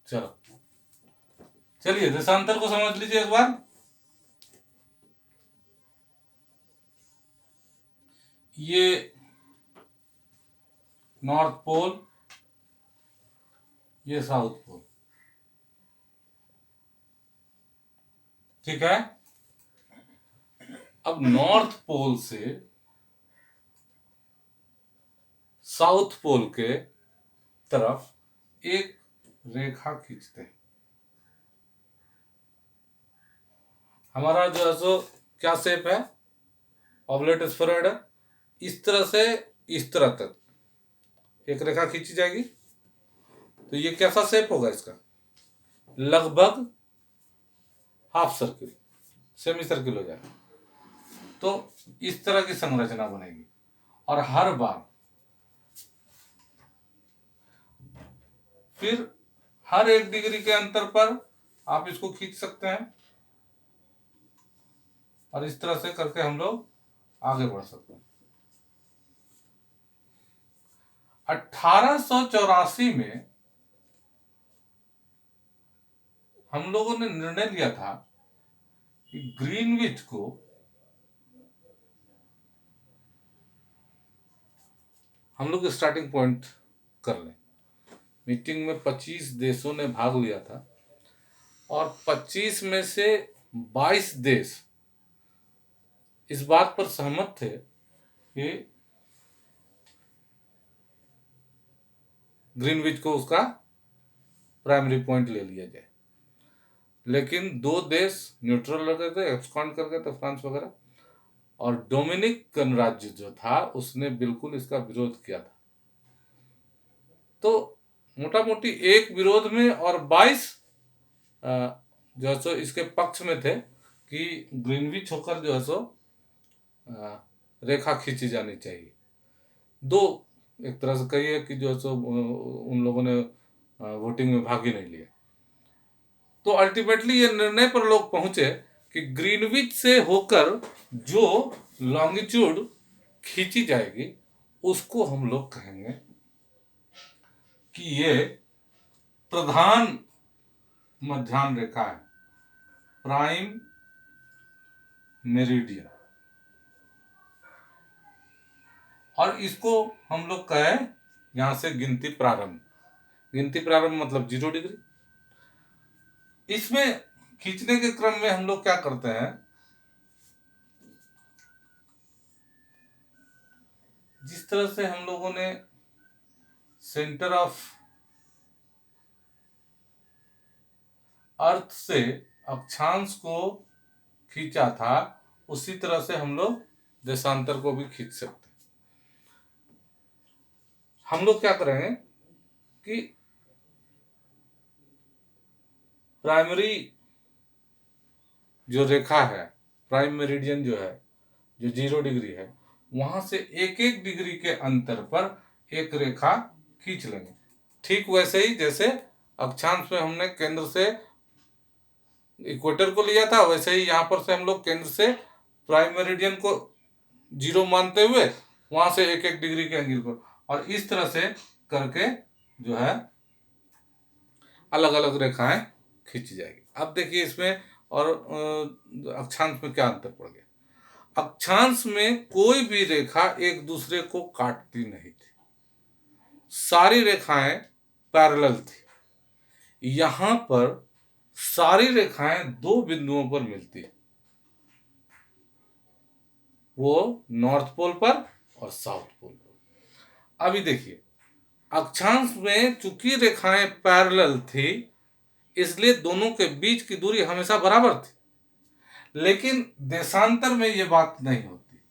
चलो चलिए देशांतर को समझ लीजिए एक बार। ये नॉर्थ पोल, ये साउथ पोल, ठीक है। अब नॉर्थ पोल से साउथ पोल के तरफ एक रेखा खींचते हैं। हमारा जो है सो क्या शेप है, ऑब्लेट स्फेरॉइड है। इस तरह से इस तरह तक एक रेखा खींची जाएगी, तो ये कैसा शेप होगा इसका, लगभग हाफ सर्किल, सेमी सर्किल हो जाएगा। तो इस तरह की संरचना बनेगी और हर बार फिर हर 1 डिग्री के अंतर पर आप इसको खींच सकते हैं और इस तरह से करके हम लोग आगे बढ़ सकते हैं। 1884 में हम लोगों ने निर्णय लिया था कि ग्रीनविच को हम लोग स्टार्टिंग पॉइंट कर लें। मीटिंग में 25 देशों ने भाग लिया था और 25 में से 22 देश इस बात पर सहमत थे कि ग्रीनविच को उसका प्राइमरी पॉइंट ले लिया जाए। लेकिन 2 देश न्यूट्रल रह गए थे, एब्सकॉन्ड कर गए थे, फ्रांस वगैरह, और डोमिनिक गणराज्य जो था उसने बिल्कुल इसका विरोध किया था। तो मोटा मोटी एक विरोध में और 22 जो है सो इसके पक्ष में थे कि ग्रीनविच होकर जो है सो रेखा खींची जानी चाहिए। 2 एक तरह से कहिए कि जो है सो उन लोगों ने वोटिंग में भाग ही नहीं लिया। तो अल्टीमेटली ये निर्णय पर लोग पहुंचे कि ग्रीनविच से होकर जो लॉन्गिट्यूड खींची जाएगी उसको हम लोग कहेंगे कि ये प्रधान मध्याह्न रेखा है, प्राइम मेरिडियन। और इसको हम लोग कहें यहां से गिनती प्रारंभ मतलब 0 डिग्री। इसमें खींचने के क्रम में हम लोग क्या करते हैं, जिस तरह से हम लोगों ने सेंटर ऑफ अर्थ से अक्षांश को खींचा था, उसी तरह से हम लोग देशांतर को भी खींच सकते हैं। हम लोग क्या करेंगे कि प्राइमरी जो रेखा है, प्राइम मेरिडियन जो है, जो 0 डिग्री है, वहां से 1-1 डिग्री के अंतर पर एक रेखा खींच लेंगे। ठीक वैसे ही जैसे अक्षांश में हमने केंद्र से इक्वेटर को लिया था, वैसे ही यहाँ पर से हम लोग केंद्र से प्राइम मेरिडियन को 0 मानते हुए वहां से 1-1 डिग्री के एंगल पर, और इस तरह से करके जो है अलग अलग रेखाएं खींची जाएगी। अब देखिए इसमें और अक्षांश में क्या अंतर पड़ गया। अक्षांश में कोई भी रेखा एक दूसरे को काटती नहीं थी, सारी रेखाएं पैरेलल थी। यहां पर सारी रेखाएं 2 बिंदुओं पर मिलती है, वो नॉर्थ पोल पर और साउथ पोल पर। अभी देखिए अक्षांश में चूंकि रेखाएं पैरेलल थी इसलिए दोनों के बीच की दूरी हमेशा बराबर थी, लेकिन देशांतर में ये बात नहीं होती।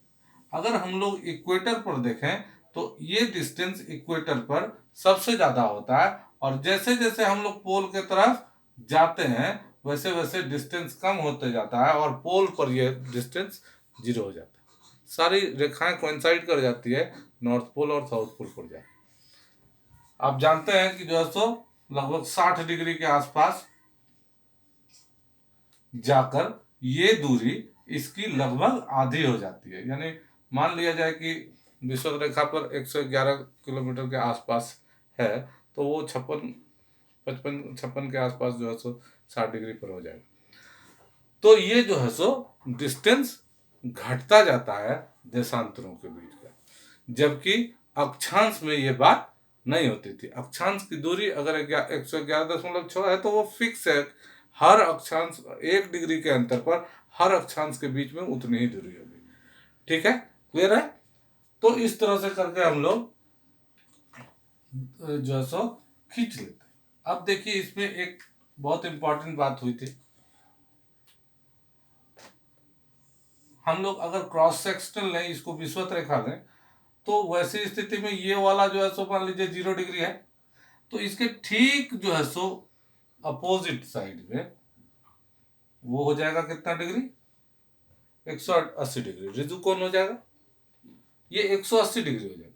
अगर हम लोग इक्वेटर पर देखें तो ये डिस्टेंस इक्वेटर पर सबसे ज्यादा होता है, और जैसे जैसे हम लोग पोल के तरफ जाते हैं वैसे वैसे डिस्टेंस कम होते जाता है और पोल पर ये डिस्टेंस 0 हो जाता है। सारी रेखाएं कोइंसाइड कर जाती है नॉर्थ पोल और साउथ पोल पर जाए। आप जानते हैं कि जो है सो लगभग 60 डिग्री के आसपास जाकर ये दूरी इसकी लगभग आधी हो जाती है। यानी मान लिया जाए कि विषुवत रेखा पर 111 किलोमीटर के आसपास है, तो वो 56 55-56 के आसपास जो है सो 60 डिग्री पर हो जाएगा। तो ये जो है सो डिस्टेंस घटता जाता है देशांतरों के बीच का, जबकि अक्षांश में ये बात नहीं होती थी। अक्षांश की दूरी अगर 111.6 है तो वो फिक्स है, हर अक्षांश 1 डिग्री के अंतर पर हर अक्षांश के बीच में उतनी ही दूरी होगी। ठीक है, क्लियर है? तो इस तरह से करके हम लोग जो है सो खींच लेते हैं। अब देखिए इसमें एक बहुत इंपॉर्टेंट बात हुई थी। हम लोग अगर क्रॉस सेक्शनल लें, इसको विषुवत रेखा लें, तो वैसी स्थिति में ये वाला जो है सो मान लीजिए 0 डिग्री है, तो इसके ठीक जो है सो अपोजिट साइड में वो हो जाएगा कितना डिग्री, 180 डिग्री। ऋतु कौन हो जाएगा, ये 180 डिग्री हो जाएगा।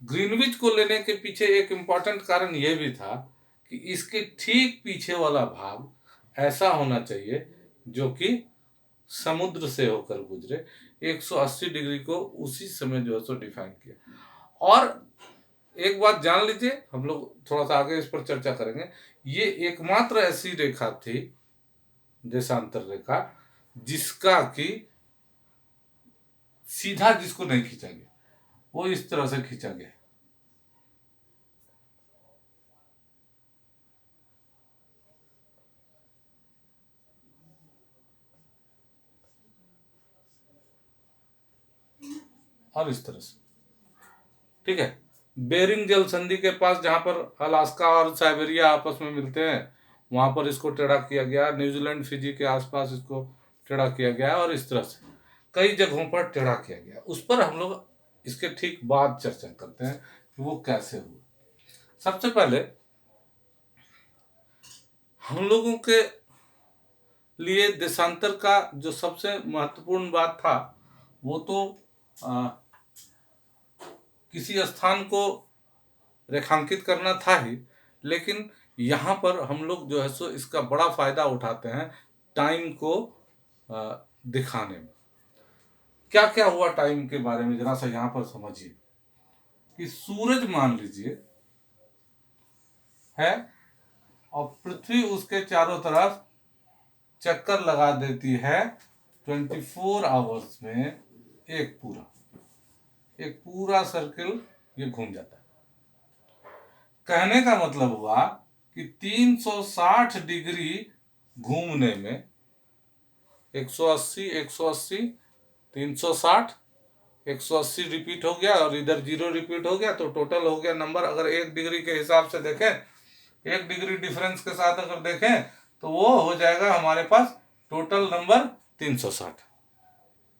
ग्रीनविच को लेने के पीछे एक इंपॉर्टेंट कारण यह भी था कि इसके ठीक पीछे वाला भाग ऐसा होना चाहिए जो कि समुद्र से होकर गुजरे। 180 डिग्री को उसी समय जो है सो डिफाइन किया। और एक बात जान लीजिए, हम लोग थोड़ा सा आगे इस पर चर्चा करेंगे, ये एकमात्र ऐसी रेखा थी, देशांतर रेखा, जिसका कि सीधा जिसको नहीं खींचा गया, वो इस तरह से खींचा गया। और इस तरह से, ठीक है, बेरिंग जल संधि के पास जहां पर अलास्का और साइबेरिया आपस में मिलते हैं, वहां पर इसको टेढ़ा किया गया। न्यूजीलैंड फिजी के आसपास इसको टेढ़ा किया गया, और इस तरह से कई जगहों पर टेढ़ा किया गया। उस पर हम लोग इसके ठीक बाद चर्चा करते हैं कि वो कैसे हुआ। सबसे पहले हम लोगों के लिए देशांतर का जो सबसे महत्वपूर्ण बात था, वो तो किसी स्थान को रेखांकित करना था ही, लेकिन यहाँ पर हम लोग जो है सो इसका बड़ा फायदा उठाते हैं टाइम को दिखाने में। क्या क्या हुआ टाइम के बारे में जरा सा यहाँ पर समझिए कि सूरज मान लीजिए है, और पृथ्वी उसके चारों तरफ चक्कर लगा देती है 24 आवर्स में। एक पूरा सर्किल ये घूम जाता है। कहने का मतलब हुआ कि 360 डिग्री घूमने में 180 180 360 180 रिपीट हो गया, और इधर 0 रिपीट हो गया, तो टोटल हो गया नंबर। अगर 1 डिग्री के हिसाब से देखें, 1 डिग्री डिफरेंस के साथ अगर देखें, तो वो हो जाएगा हमारे पास टोटल नंबर 360,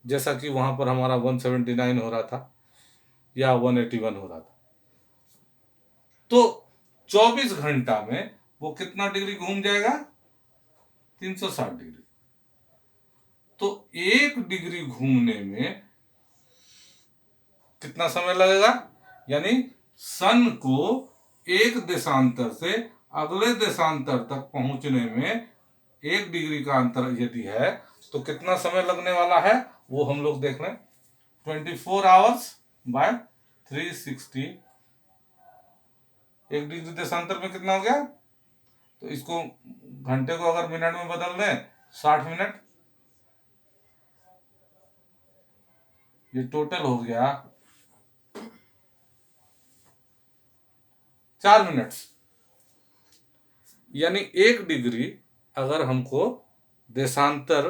जैसा कि वहां पर हमारा 179 हो रहा था या 181 हो रहा था। तो 24 घंटा में वो कितना डिग्री घूम जाएगा, 360 डिग्री। तो 1 डिग्री घूमने में कितना समय लगेगा, यानी सन को एक देशांतर से अगले देशांतर तक पहुंचने में 1 डिग्री का अंतर यदि है तो कितना समय लगने वाला है, वो हम लोग देख लें। 24 आवर्स बाय 360, 1 डिग्री देशांतर में कितना हो गया, तो इसको घंटे को अगर मिनट में बदल दें, 60 मिनट। ये टोटल हो गया 4 मिनट। यानी 1 डिग्री अगर हमको देशांतर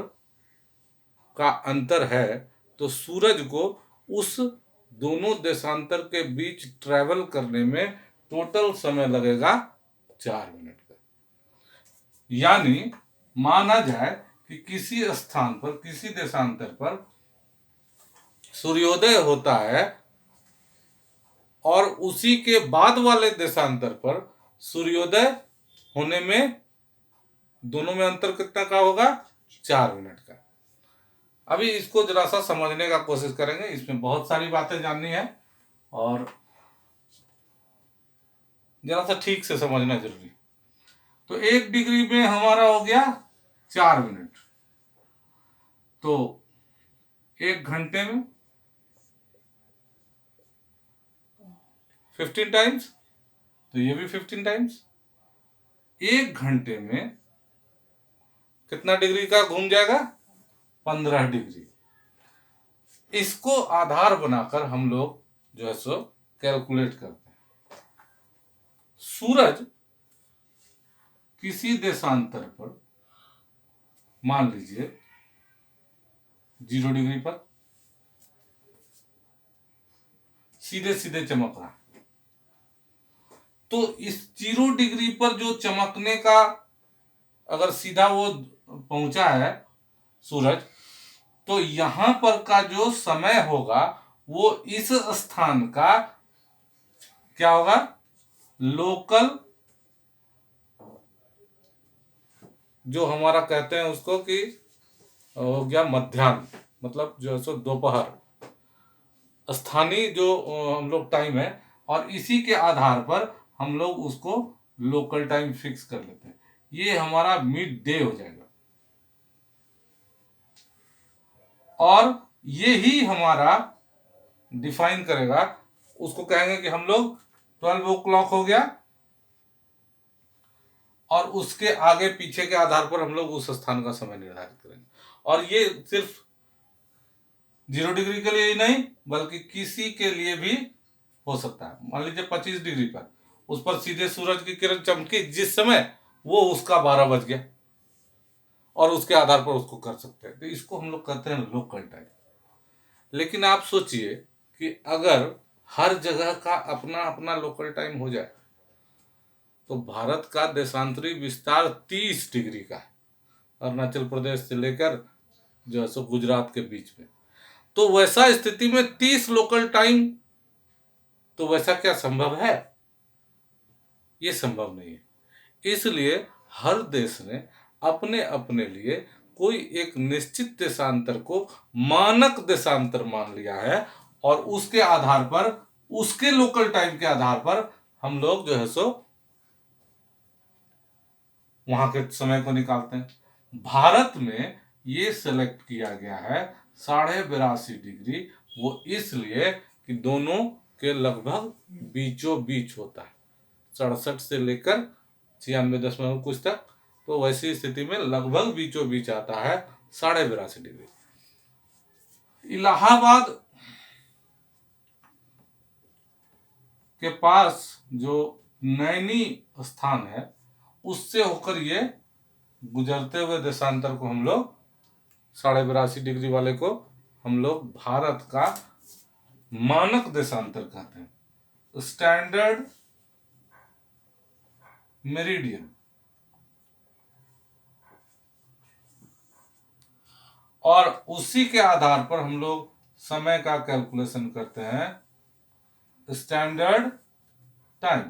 का अंतर है, तो सूरज को उस दोनों देशांतर के बीच ट्रेवल करने में टोटल समय लगेगा 4 मिनट का। यानी माना जाए कि किसी स्थान पर, किसी देशांतर पर सूर्योदय होता है, और उसी के बाद वाले देशांतर पर सूर्योदय होने में दोनों में अंतर कितना का होगा, 4 मिनट का। अभी इसको जरा सा समझने का कोशिश करेंगे, इसमें बहुत सारी बातें जाननी है और जरा सा ठीक से समझना जरूरी। तो 1 डिग्री में हमारा हो गया 4 मिनट, तो 1 घंटे में 15 टाइम्स तो ये भी 15 टाइम्स। 1 घंटे में कितना डिग्री का घूम जाएगा? 15 डिग्री। इसको आधार बनाकर हम लोग जो है सो कैलकुलेट करते हैं। सूरज किसी देशांतर पर, मान लीजिए 0 डिग्री पर सीधे सीधे चमक रहा है, तो इस 0 डिग्री पर जो चमकने का अगर सीधा वो पहुंचा है सूरज, तो यहां पर का जो समय होगा वो इस स्थान का क्या होगा? लोकल, जो हमारा कहते हैं उसको कि हो गया मध्याह्न, मतलब जो है सो दोपहर, स्थानीय जो हम लोग टाइम है, और इसी के आधार पर हम लोग उसको लोकल टाइम फिक्स कर लेते हैं। ये हमारा मिड डे हो जाएगा, और ये ही हमारा डिफाइन करेगा, उसको कहेंगे कि हम लोग 12 o'clock हो गया, और उसके आगे पीछे के आधार पर हम लोग उस स्थान का समय निर्धारित करेंगे। और ये सिर्फ 0 डिग्री के लिए ही नहीं, बल्कि किसी के लिए भी हो सकता है। मान लीजिए 25 डिग्री पर उस पर सीधे सूरज की किरण चमकी जिस समय, वो उसका 12 बज गया, और उसके आधार पर उसको कर सकते हैं। तो इसको हम लोग कहते हैं लोकल टाइम। लेकिन आप सोचिए कि अगर हर जगह का अपना अपना लोकल टाइम हो जाए, तो भारत का देशांतरी विस्तार 30 डिग्री का है, अरुणाचल प्रदेश से लेकर जो है सो गुजरात के बीच में। तो वैसा स्थिति में 30 लोकल टाइम, तो वैसा क्या संभव है? ये संभव नहीं है। इसलिए हर देश ने अपने अपने लिए कोई एक निश्चित देशांतर को मानक देशांतर मान लिया है, और उसके आधार पर, उसके लोकल टाइम के आधार पर हम लोग जो है सो वहां के समय को निकालते हैं। भारत में ये सेलेक्ट किया गया है 82.5 डिग्री, वो इसलिए कि दोनों के लगभग बीचों बीच होता है, 67 से लेकर 96 कुछ तक। तो वैसी स्थिति में लगभग बीचों बीच आता है 82.5 डिग्री। इलाहाबाद के पास जो नैनी स्थान है, उससे होकर ये गुजरते हुए देशांतर को हम लोग 82.5 डिग्री वाले को हम लोग भारत का मानक देशांतर कहते हैं, स्टैंडर्ड मेरिडियन। और उसी के आधार पर हम लोग समय का कैलकुलेशन करते हैं, स्टैंडर्ड टाइम।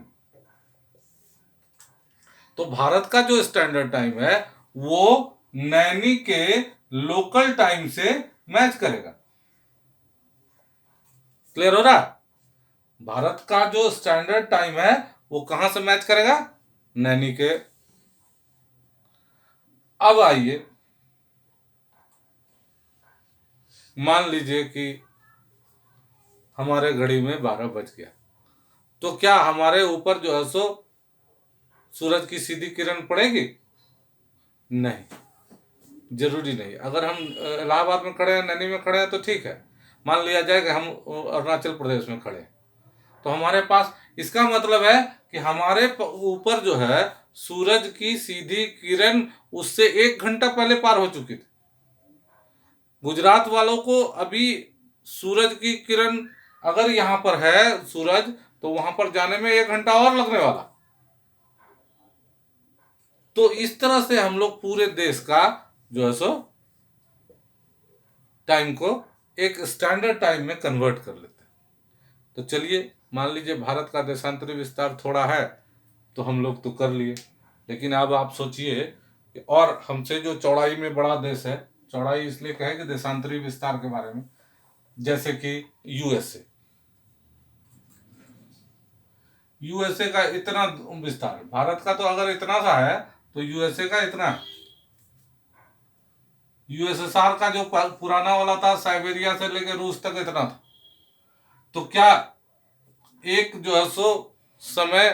तो भारत का जो स्टैंडर्ड टाइम है वो नैनी के लोकल टाइम से मैच करेगा। क्लियर हो रहा? भारत का जो स्टैंडर्ड टाइम है वो कहां से मैच करेगा? नैनी के। अब आइए, मान लीजिए कि हमारे घड़ी में 12 बज गया, तो क्या हमारे ऊपर जो है सो सूरज की सीधी किरण पड़ेगी? नहीं, जरूरी नहीं। अगर हम इलाहाबाद में खड़े हैं, नैनी में खड़े हैं, तो ठीक है। मान लिया जाए कि हम अरुणाचल प्रदेश में खड़े हैं, तो हमारे पास, इसका मतलब है कि हमारे ऊपर जो है सूरज की सीधी किरण उससे 1 घंटा पहले पार हो चुकी थी। गुजरात वालों को अभी सूरज की किरण, अगर यहां पर है सूरज, तो वहां पर जाने में 1 घंटा और लगने वाला। तो इस तरह से हम लोग पूरे देश का जो है सो टाइम को एक स्टैंडर्ड टाइम में कन्वर्ट कर लेते हैं। तो चलिए, मान लीजिए भारत का देशांतरी विस्तार थोड़ा है, तो हम लोग तो कर लिए। लेकिन अब आप सोचिए कि और हमसे जो चौड़ाई में बड़ा देश है, चौड़ाई इसलिए कहे कि देशांतरी विस्तार के बारे में, जैसे कि यूएसए। यूएसए का इतना विस्तार है, भारत का तो अगर इतना सा है तो यूएसए का इतना है। यूएसएसआर का जो पुराना वाला था, साइबेरिया से लेकर रूस तक इतना था। तो क्या एक जो है सो समय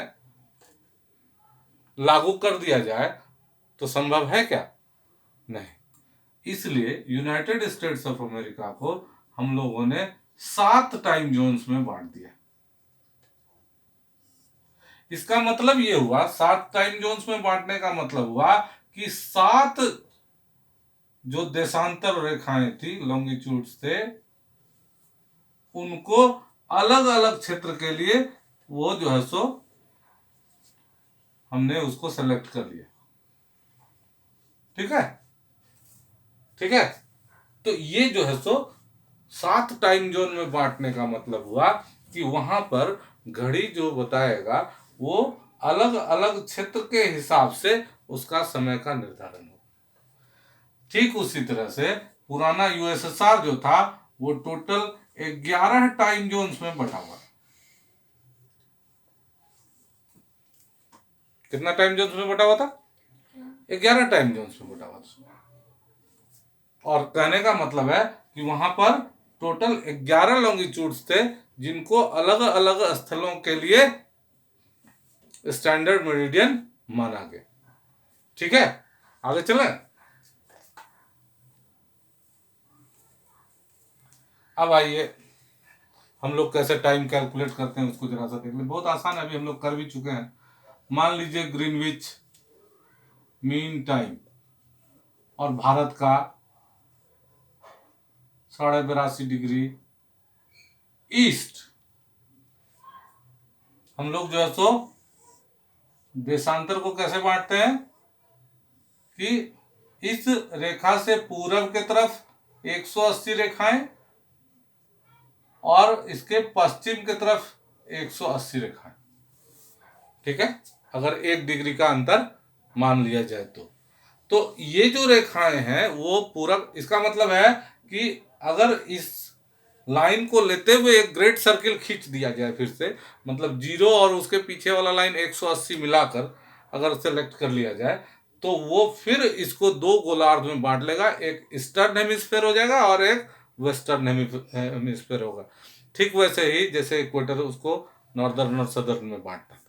लागू कर दिया जाए तो संभव है क्या? नहीं। इसलिए यूनाइटेड स्टेट्स ऑफ अमेरिका को हम लोगों ने 7 टाइम जोन्स में बांट दिया। इसका मतलब ये हुआ, 7 टाइम जोन्स में बांटने का मतलब हुआ कि 7 जो देशांतर रेखाएं थी, लॉन्गिट्यूड्स थे, उनको अलग अलग क्षेत्र के लिए वो जो है सो हमने उसको सेलेक्ट कर लिया। ठीक है, ठीक है। तो ये जो है सो 7 टाइम जोन में बांटने का मतलब हुआ कि वहां पर घड़ी जो बताएगा वो अलग अलग क्षेत्र के हिसाब से उसका समय का निर्धारण हो। ठीक उसी तरह से पुराना यूएसएसआर जो था वो टोटल 11 टाइम जोन्स में बटा हुआ। कितना टाइम जोन्स में बटा हुआ था? 11 टाइम जोन्स में बटा हुआ था। और कहने का मतलब है कि वहां पर टोटल 11 लॉन्गिट्यूड्स थे जिनको अलग अलग स्थलों के लिए स्टैंडर्ड मेरिडियन माना गया। ठीक है, आगे चलें। अब आइए हम लोग कैसे टाइम कैलकुलेट करते हैं उसको जरा सा देख लें। बहुत आसान है, अभी हम लोग कर भी चुके हैं। मान लीजिए ग्रीनविच मीन टाइम और भारत का 82.5 डिग्री ईस्ट। हम लोग जो है सो देशांतर को कैसे बांटते हैं कि इस रेखा से पूरब के तरफ 180 रेखाएं और इसके पश्चिम की तरफ 180 रेखाएं। ठीक है, अगर 1 डिग्री का अंतर मान लिया जाए तो ये जो रेखाएं हैं वो पूरब, इसका मतलब है कि अगर इस लाइन को लेते हुए एक ग्रेट सर्किल खींच दिया जाए फिर से, मतलब 0 और उसके पीछे वाला लाइन 180 मिलाकर अगर सेलेक्ट कर लिया जाए तो वो फिर इसको 2 गोलार्ध में बांट लेगा। एक ईस्टर्न हेमिस्फेयर हो जाएगा और एक वेस्टर्न हेमिस्फेयर होगा। ठीक वैसे ही जैसे इक्वेटर उसको नॉर्दर्न और सदर्न में बांटता था।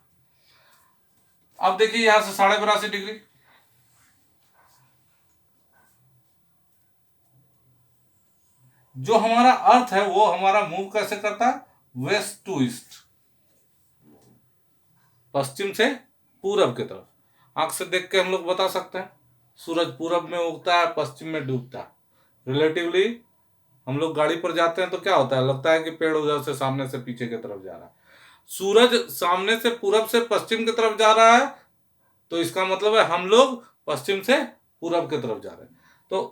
अब देखिए यहां से 82.5 डिग्री, जो हमारा अर्थ है वो हमारा मूव कैसे करता है? वेस्ट टू ईस्ट, पश्चिम से पूरब की तरफ। आंख से देख के हम लोग बता सकते हैं सूरज पूरब में उगता है, पश्चिम में डूबता है। रिलेटिवली हम लोग गाड़ी पर जाते हैं तो क्या होता है, लगता है कि पेड़ उधर से सामने से पीछे की तरफ जा रहा है। सूरज सामने से पूरब से पश्चिम की तरफ जा रहा है तो इसका मतलब है हम लोग पश्चिम से पूरब की तरफ जा रहे हैं। तो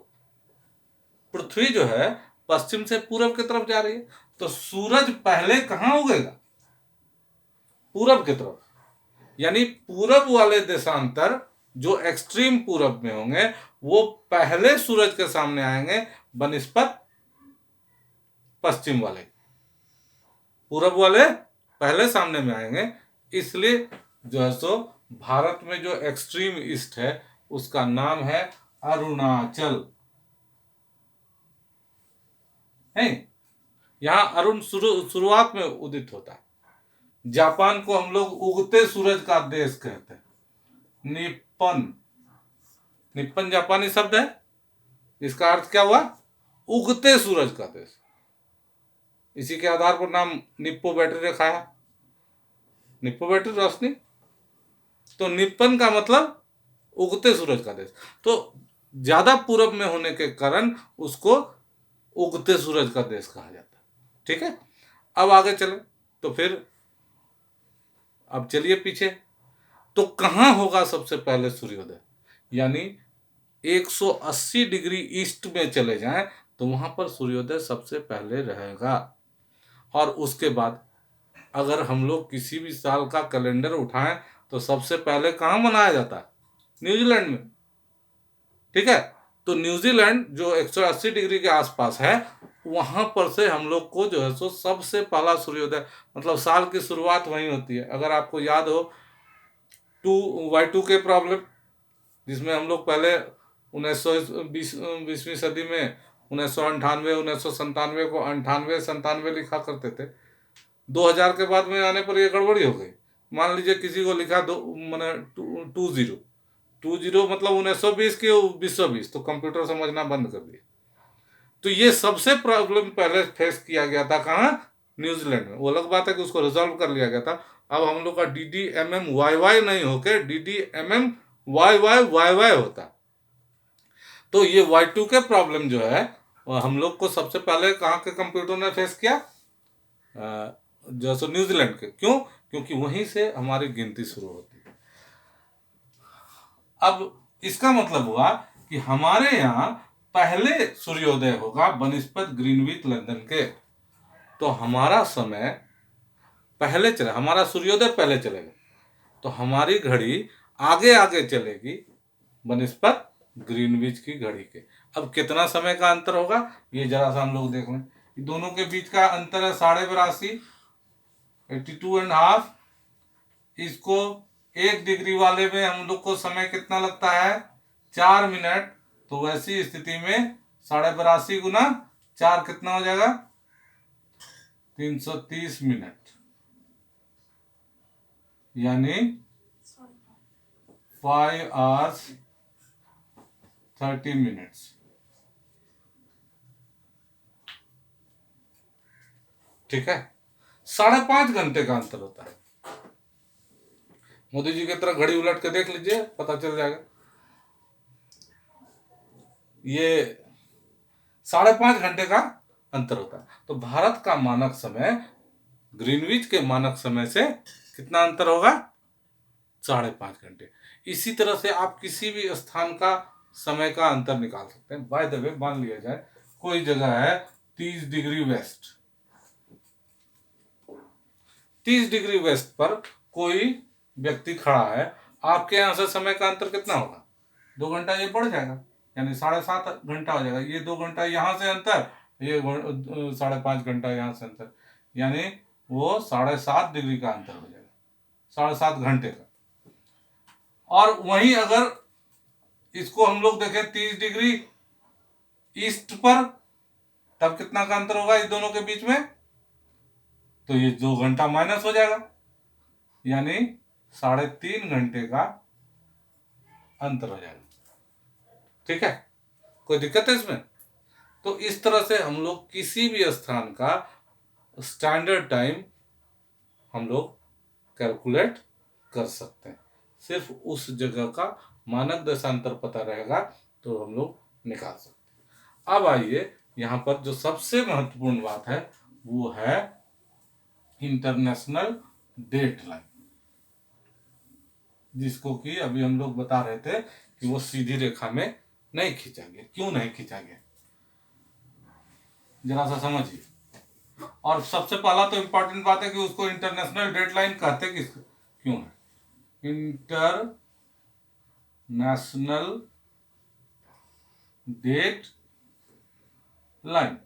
पृथ्वी जो है पश्चिम से पूरब की तरफ जा रही है, तो सूरज पहले कहां उगेगा? पूरब की तरफ। यानी पूरब वाले देशांतर जो एक्सट्रीम पूरब में होंगे वो पहले सूरज के सामने आएंगे बनिस्पत पश्चिम वाले। पूरब वाले पहले सामने में आएंगे। इसलिए जो है सो भारत में जो एक्सट्रीम ईस्ट है उसका नाम है अरुणाचल है। यहां अरुण शुरुआत में उदित होता है। जापान को हम लोग उगते सूरज का देश कहते हैं, निप्पन। निप्पन जापानी शब्द है, इसका अर्थ क्या हुआ? उगते सूरज का देश। इसी के आधार पर नाम निप्पो बैटरी रखा है, निप्पो बैटरी रोशनी। तो निप्पन का मतलब उगते सूरज का देश। तो ज्यादा पूरब में होने के कारण उसको उगते सूरज का देश कहा जाता है। ठीक है, अब आगे चले तो फिर अब चलिए पीछे, तो कहां होगा सबसे पहले सूर्योदय? यानी 180 डिग्री ईस्ट में चले जाएं तो वहां पर सूर्योदय सबसे पहले रहेगा। और उसके बाद अगर हम लोग किसी भी साल का कैलेंडर उठाएं तो सबसे पहले कहां मनाया जाता है? न्यूजीलैंड में। ठीक है, तो न्यूजीलैंड जो 180 डिग्री के आसपास है वहां पर से हम लोग को जो है सो सबसे पहला सूर्योदय, मतलब साल की शुरुआत वहीं होती है। अगर आपको याद हो Y2K प्रॉब्लम, जिसमें हम लोग पहले 1920वीं सदी में 1998 1997 को 98 97 लिखा करते थे। 2000 के बाद में आने पर ये गड़बड़ी हो गई। मान लीजिए किसी को लिखा दो मैंने 20 मतलब 1920 के 2020, तो कंप्यूटर समझना बंद कर दिया। तो ये सबसे प्रॉब्लम पहले फेस किया गया था कहाँ? न्यूजीलैंड में। वो अलग बात है कि उसको रिजॉल्व कर लिया गया था। अब हम लोग का DDMM YY नहीं होके DDMM YY होता। तो ये Y2K प्रॉब्लम जो है वो हम लोग को सबसे पहले कहाँ के कंप्यूटर ने फेस किया? जो सो न्यूजीलैंड के। क्यों? क्योंकि वहीं से हमारी गिनती शुरू होती है। अब इसका मतलब हुआ कि हमारे यहाँ पहले सूर्योदय होगा बनिस्पत ग्रीनविच लंदन के। तो हमारा समय पहले चले, हमारा सूर्योदय पहले चलेगा, तो हमारी घड़ी आगे आगे चलेगी बनिस्पत ग्रीनविच की घड़ी के। अब कितना समय का अंतर होगा ये जरा सा हम लोग देख लें। दोनों के बीच का अंतर है 82.5, 82.5। इसको 1 डिग्री वाले में हम लोग को समय कितना लगता है? 4 मिनट। तो वैसी स्थिति में 82.5 गुना 4 कितना हो जाएगा? 330 मिनट, यानी 5 hours 30 minutes। ठीक है, 5.5 घंटे का अंतर होता है। मोदी जी की तरह घड़ी उलट के देख लीजिए, पता चल जाएगा। ये 5.5 घंटे का अंतर होता है। तो भारत का मानक समय ग्रीनविच के मानक समय से कितना अंतर होगा? 5.5 घंटे। इसी तरह से आप किसी भी स्थान का समय का अंतर निकाल सकते हैं। बाय द वे, मान लिया जाए कोई जगह है 30 डिग्री वेस्ट, 30 डिग्री वेस्ट पर कोई व्यक्ति खड़ा है। आपके यहाँ से समय का अंतर कितना होगा? 2 घंटा ये बढ़ जाएगा, यानी 7.5 घंटा हो जाएगा। ये 2 घंटा यहाँ से अंतर, ये 5.5 घंटा यहाँ से अंतर, यानी वो 7.5 डिग्री का अंतर हो जाएगा, 7.5 घंटे का। और वहीं अगर इसको हम लोग देखें 30 डिग्री ईस्ट पर, तब कितना का अंतर होगा इस दोनों के बीच में? तो ये 2 घंटा माइनस हो जाएगा, यानी 3.5 घंटे का अंतर हो जाएगा। ठीक है, कोई दिक्कत है इसमें? तो इस तरह से हम लोग किसी भी स्थान का स्टैंडर्ड टाइम हम लोग कैलकुलेट कर सकते हैं। सिर्फ उस जगह का मानक देशांतर पता रहेगा तो हम लोग निकाल सकते हैं। अब आइए, यहाँ पर जो सबसे महत्वपूर्ण बात है वो है इंटरनेशनल डेट लाइन, जिसको कि अभी हम लोग बता रहे थे कि वो सीधी रेखा में नहीं खींचा गया। क्यों नहीं खींचा गया, जरा सा समझिए। और सबसे पहला तो इंपॉर्टेंट बात है कि उसको इंटरनेशनल डेडलाइन कहते क्यों है? इंटरनेशनल डेट लाइन,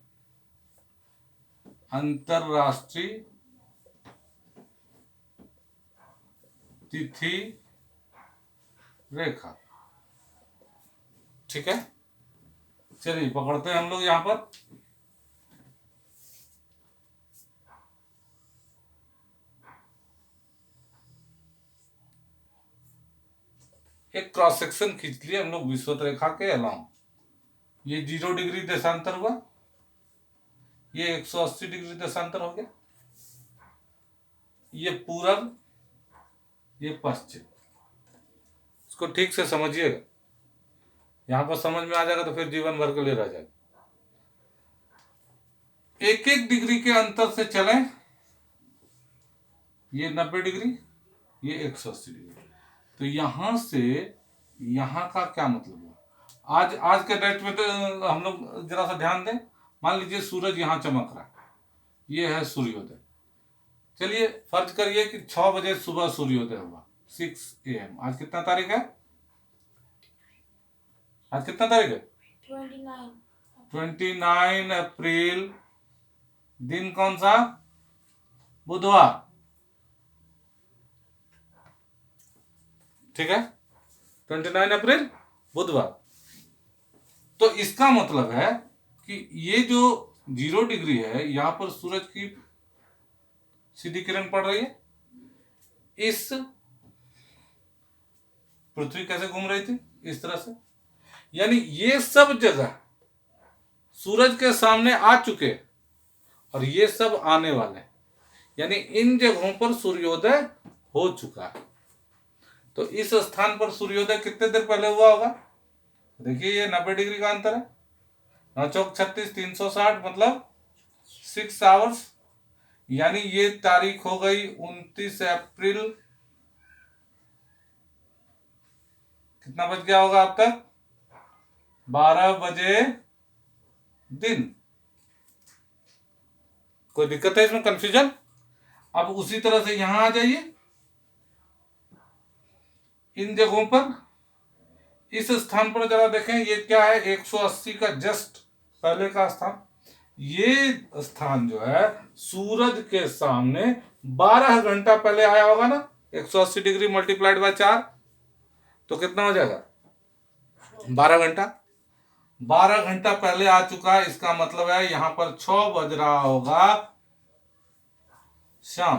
अंतरराष्ट्रीय तिथि रेखा। ठीक है, चलिए पकड़ते हैं हम लोग यहां पर। एक क्रॉस सेक्शन खींच लिए हम लोग विषुवत रेखा के अलावा। ये 0 डिग्री देशांतर हुआ, ये 180 डिग्री देशांतर हो गया, ये पूरब, ये पश्चिम। इसको ठीक से समझिएगा, यहां पर समझ में आ जाएगा तो फिर जीवन भर के लिए रह जाएगा। 1-1 डिग्री के अंतर से चलें, ये 90 डिग्री, ये 180 डिग्री। तो यहां से यहां का क्या मतलब हुआ? आज के डेट में तो हम लोग जरा सा ध्यान दें। मान लीजिए सूरज यहां चमक रहा है, ये है सूर्योदय। चलिए फर्ज करिए कि 6 बजे सुबह सूर्योदय हुआ, 6 AM। आज कितना तारीख है? आज कितना तारीख है? 29 अप्रैल। दिन कौन सा? बुधवार। ठीक है, 29 अप्रैल बुधवार। तो इसका मतलब है कि ये जो 0 डिग्री है, यहां पर सूरज की सीधी किरण पड़ रही है। इस पृथ्वी कैसे घूम रही थी, इस तरह से। यानी ये सब जगह सूरज के सामने आ चुके और ये सब आने वाले, यानी इन जगहों पर सूर्योदय हो चुका है। तो इस स्थान पर सूर्योदय कितने देर पहले हुआ होगा? देखिए ये 90 डिग्री का अंतर है, 9 चौक 36, 360 मतलब 6 आवर्स। यानी ये तारीख हो गई 29 अप्रैल। कितना बज गया होगा अब तक? 12 बजे दिन। कोई दिक्कत है इसमें, कंफ्यूजन? अब उसी तरह से यहां आ जाइए, इन जगहों पर, इस स्थान पर जरा देखें, ये क्या है? 180 का जस्ट पहले का स्थान। ये स्थान जो है सूरज के सामने 12 घंटा पहले आया होगा ना। 180 डिग्री मल्टीप्लाइड बाय 4 तो कितना हो जाएगा? 12 घंटा। 12 घंटा पहले आ चुका है, इसका मतलब है यहां पर 6 बज रहा होगा शाम।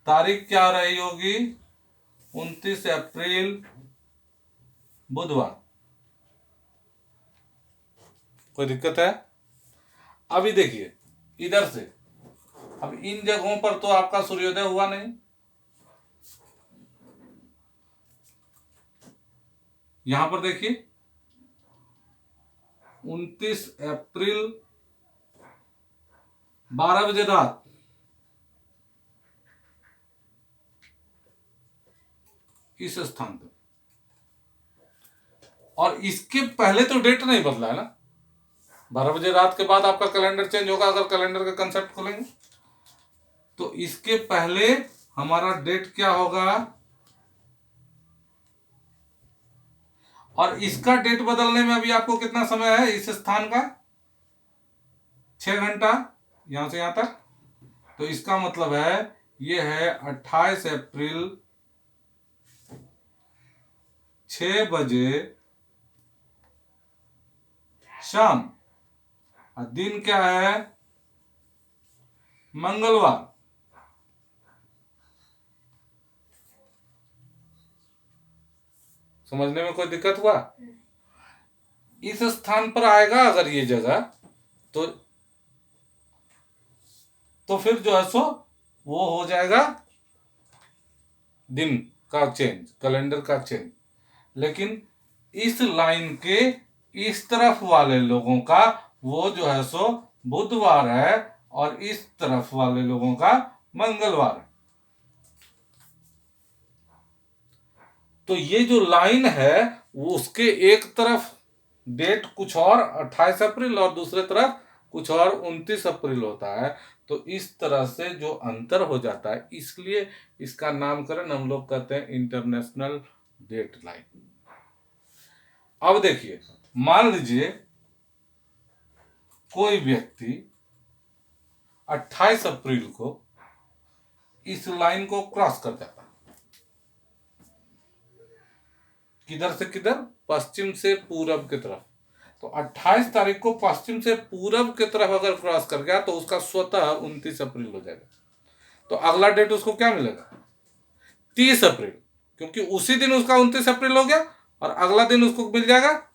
तारीख क्या रही होगी? 29 अप्रैल बुधवार। कोई दिक्कत है? अभी देखिए इधर से, अब इन जगहों पर तो आपका सूर्योदय हुआ नहीं। यहां पर देखिए 29 अप्रैल 12 बजे रात, इस स्थान पर। और इसके पहले तो डेट नहीं बदला है ना। 12 बजे रात के बाद आपका कैलेंडर चेंज होगा, अगर कैलेंडर का कंसेप्ट खोलेंगे तो। इसके पहले हमारा डेट क्या होगा? और इसका डेट बदलने में अभी आपको कितना समय है इस स्थान का? 6 घंटा, यहां से यहां तक। तो इसका मतलब है ये है 28 अप्रैल 6 बजे शाम। और दिन क्या है? मंगलवार। समझने में कोई दिक्कत हुआ? इस स्थान पर आएगा अगर ये जगह, तो फिर जो है सो वो हो जाएगा दिन का चेंज, कैलेंडर का चेंज। लेकिन इस लाइन के इस तरफ वाले लोगों का वो जो है सो बुधवार है, और इस तरफ वाले लोगों का मंगलवार है। तो ये जो लाइन है वो उसके एक तरफ डेट कुछ और 28 अप्रैल और दूसरे तरफ कुछ और 29 अप्रैल होता है। तो इस तरह से जो अंतर हो जाता है, इसलिए इसका नामकरण हम लोग कहते हैं इंटरनेशनल डेट लाइन। अब देखिए, मान लीजिए कोई व्यक्ति 28 अप्रैल को इस लाइन को क्रॉस कर जाता है, किधर से किधर? पश्चिम से पूरब की तरफ। तो 28 तारीख को पश्चिम से पूरब की तरफ अगर क्रॉस कर गया तो उसका स्वतः 29 अप्रैल हो जाएगा। तो अगला डेट उसको क्या मिलेगा? 30 अप्रैल, क्योंकि उसी दिन उसका 29 अप्रैल हो गया और अगला दिन उसको मिल जाएगा।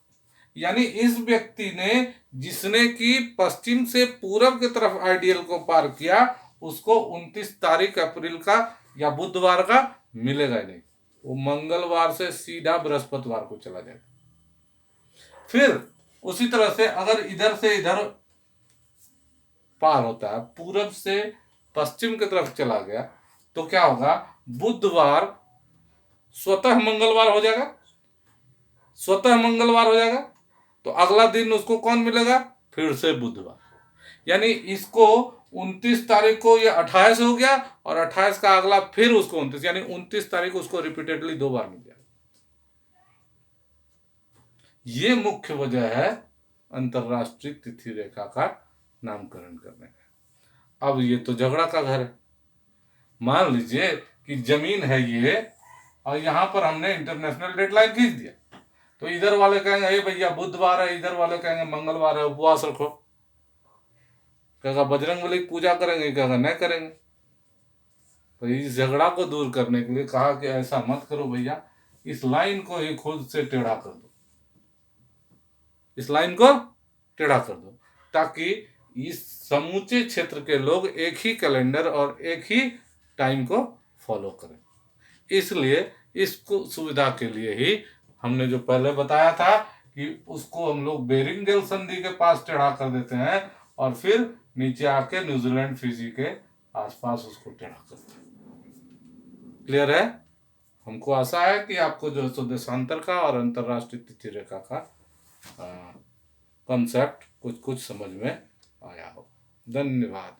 यानी इस व्यक्ति ने, जिसने कि पश्चिम से पूरब की तरफ आइडियल को पार किया, उसको 29 तारीख अप्रैल का या बुधवार का मिलेगा नहीं। वो मंगलवार से सीधा बृहस्पतिवार को चला जाएगा। फिर उसी तरह से अगर इधर से इधर पार होता है, पूरब से पश्चिम की तरफ चला गया, तो क्या होगा? बुधवार स्वतः मंगलवार हो जाएगा, स्वतः मंगलवार हो जाएगा। तो अगला दिन उसको कौन मिलेगा? फिर से बुधवार। यानी इसको 29 तारीख को ये 28 हो गया और 28 का अगला फिर उसको 29, यानी 29 तारीख उसको रिपीटेडली 2 बार मिल जाएगा। ये मुख्य वजह है अंतरराष्ट्रीय तिथि रेखा का नामकरण करने का। अब ये तो झगड़ा का घर है। मान लीजिए कि जमीन है ये, और यहां पर हमने इंटरनेशनल डेडलाइन खींच दिया, तो इधर वाले कहेंगे हे भैया बुधवार है, इधर वाले कहेंगे मंगलवार है, उपवास रखो। कहेगा बजरंग बली की पूजा करेंगे, कहेगा नहीं करेंगे। तो इस झगड़ा को दूर करने के लिए कहा कि ऐसा मत करो भैया, इस लाइन को ही खुद से टेढ़ा कर दो, इस लाइन को टेढ़ा कर दो, ताकि इस समूचे क्षेत्र के लोग एक ही कैलेंडर और एक ही टाइम को फॉलो करें। इसलिए इसको सुविधा के लिए ही हमने जो पहले बताया था कि उसको हम लोग बेरिंगडेल संधि के पास टेढ़ा कर देते हैं और फिर नीचे आके न्यूजीलैंड फिजी के आसपास उसको टेढ़ा करते हैं। क्लियर है? हमको आशा है कि आपको जो है सो देशांतर का और अंतरराष्ट्रीय तिथि रेखा का कंसेप्ट कुछ कुछ समझ में आया हो। धन्यवाद।